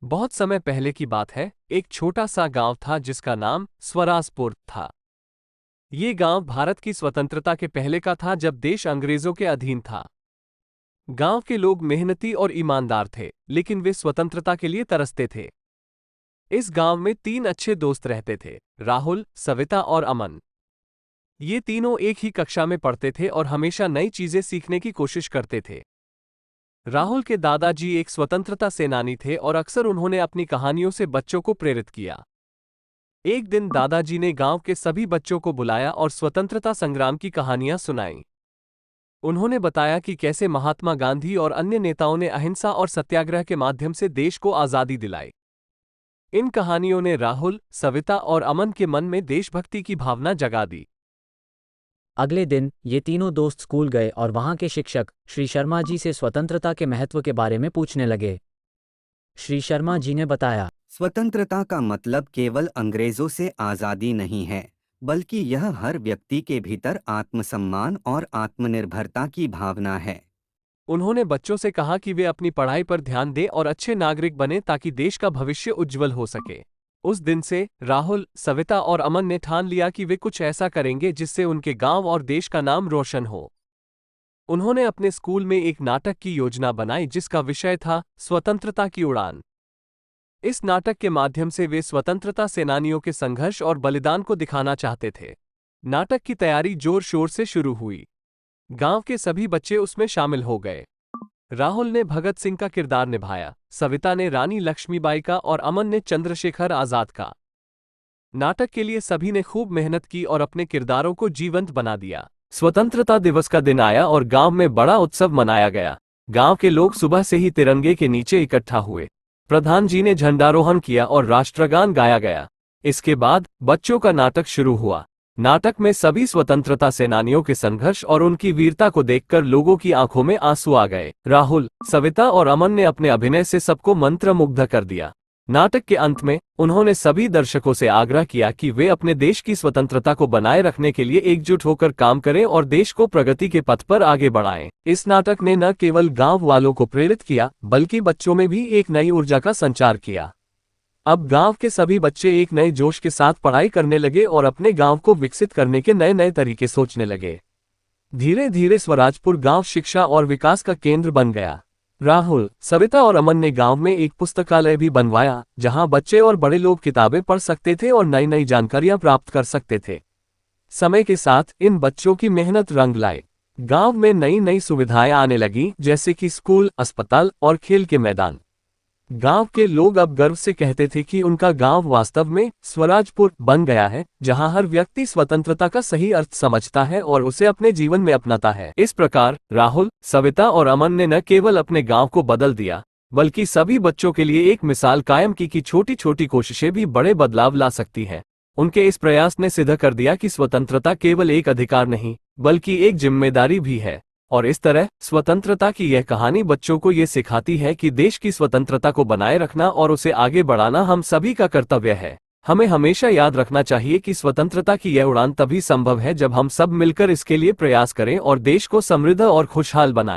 बहुत समय पहले की बात है। एक छोटा सा गांव था जिसका नाम स्वराजपुर था। ये गांव भारत की स्वतंत्रता के पहले का था, जब देश अंग्रेजों के अधीन था। गांव के लोग मेहनती और ईमानदार थे, लेकिन वे स्वतंत्रता के लिए तरसते थे। इस गांव में तीन अच्छे दोस्त रहते थे, राहुल, सविता और अमन। ये तीनों एक ही कक्षा में पढ़ते थे और हमेशा नई चीजें सीखने की कोशिश करते थे। राहुल के दादाजी एक स्वतंत्रता सेनानी थे और अक्सर उन्होंने अपनी कहानियों से बच्चों को प्रेरित किया। एक दिन दादाजी ने गांव के सभी बच्चों को बुलाया और स्वतंत्रता संग्राम की कहानियां सुनाईं। उन्होंने बताया कि कैसे महात्मा गांधी और अन्य नेताओं ने अहिंसा और सत्याग्रह के माध्यम से देश को आजादी दिलाई। इन कहानियों ने राहुल, सविता और अमन के मन में देशभक्ति की भावना जगा दी। अगले दिन ये तीनों दोस्त स्कूल गए और वहां के शिक्षक श्री शर्मा जी से स्वतंत्रता के महत्व के बारे में पूछने लगे। श्री शर्मा जी ने बताया, स्वतंत्रता का मतलब केवल अंग्रेजों से आज़ादी नहीं है, बल्कि यह हर व्यक्ति के भीतर आत्मसम्मान और आत्मनिर्भरता की भावना है। उन्होंने बच्चों से कहा कि वे अपनी पढ़ाई पर ध्यान दें और अच्छे नागरिक बने ताकि देश का भविष्य उज्जवल हो सके। उस दिन से राहुल, सविता और अमन ने ठान लिया कि वे कुछ ऐसा करेंगे जिससे उनके गांव और देश का नाम रोशन हो। उन्होंने अपने स्कूल में एक नाटक की योजना बनाई जिसका विषय था स्वतंत्रता की उड़ान। इस नाटक के माध्यम से वे स्वतंत्रता सेनानियों के संघर्ष और बलिदान को दिखाना चाहते थे। नाटक की तैयारी जोर शोर से शुरू हुई। गांव के सभी बच्चे उसमें शामिल हो गए। राहुल ने भगत सिंह का किरदार निभाया, सविता ने रानी लक्ष्मीबाई का और अमन ने चंद्रशेखर आजाद का। नाटक के लिए सभी ने खूब मेहनत की और अपने किरदारों को जीवंत बना दिया। स्वतंत्रता दिवस का दिन आया और गांव में बड़ा उत्सव मनाया गया। गांव के लोग सुबह से ही तिरंगे के नीचे इकट्ठा हुए। प्रधान जी ने झंडारोहण किया और राष्ट्रगान गाया गया। इसके बाद बच्चों का नाटक शुरू हुआ। नाटक में सभी स्वतंत्रता सेनानियों के संघर्ष और उनकी वीरता को देखकर लोगों की आंखों में आंसू आ गए। राहुल, सविता और अमन ने अपने अभिनय से सबको मंत्रमुग्ध कर दिया। नाटक के अंत में उन्होंने सभी दर्शकों से आग्रह किया कि वे अपने देश की स्वतंत्रता को बनाए रखने के लिए एकजुट होकर काम करें और देश को प्रगति के पथ पर आगे बढ़ाएं। इस नाटक ने न केवल गांव वालों को प्रेरित किया, बल्कि बच्चों में भी एक नई ऊर्जा का संचार किया। अब गांव के सभी बच्चे एक नए जोश के साथ पढ़ाई करने लगे और अपने गांव को विकसित करने के नए नए तरीके सोचने लगे। धीरे धीरे स्वराजपुर गांव शिक्षा और विकास का केंद्र बन गया। राहुल, सविता और अमन ने गांव में एक पुस्तकालय भी बनवाया, जहां बच्चे और बड़े लोग किताबें पढ़ सकते थे और नई नई जानकारियां प्राप्त कर सकते थे। समय के साथ इन बच्चों की मेहनत रंग लाए। गांव में नई नई सुविधाएं आने लगी, जैसे कि स्कूल, अस्पताल और खेल के मैदान। गांव के लोग अब गर्व से कहते थे कि उनका गांव वास्तव में स्वराजपुर बन गया है, जहां हर व्यक्ति स्वतंत्रता का सही अर्थ समझता है और उसे अपने जीवन में अपनाता है। इस प्रकार राहुल, सविता और अमन ने न केवल अपने गांव को बदल दिया, बल्कि सभी बच्चों के लिए एक मिसाल कायम की कि छोटी छोटी कोशिशें भी बड़े बदलाव ला सकती हैं। उनके इस प्रयास ने सिद्ध कर दिया कि स्वतंत्रता केवल एक अधिकार नहीं, बल्कि एक जिम्मेदारी भी है। और इस तरह स्वतंत्रता की यह कहानी बच्चों को ये सिखाती है कि देश की स्वतंत्रता को बनाए रखना और उसे आगे बढ़ाना हम सभी का कर्तव्य है। हमें हमेशा याद रखना चाहिए कि स्वतंत्रता की यह उड़ान तभी संभव है जब हम सब मिलकर इसके लिए प्रयास करें और देश को समृद्ध और खुशहाल बनाएं।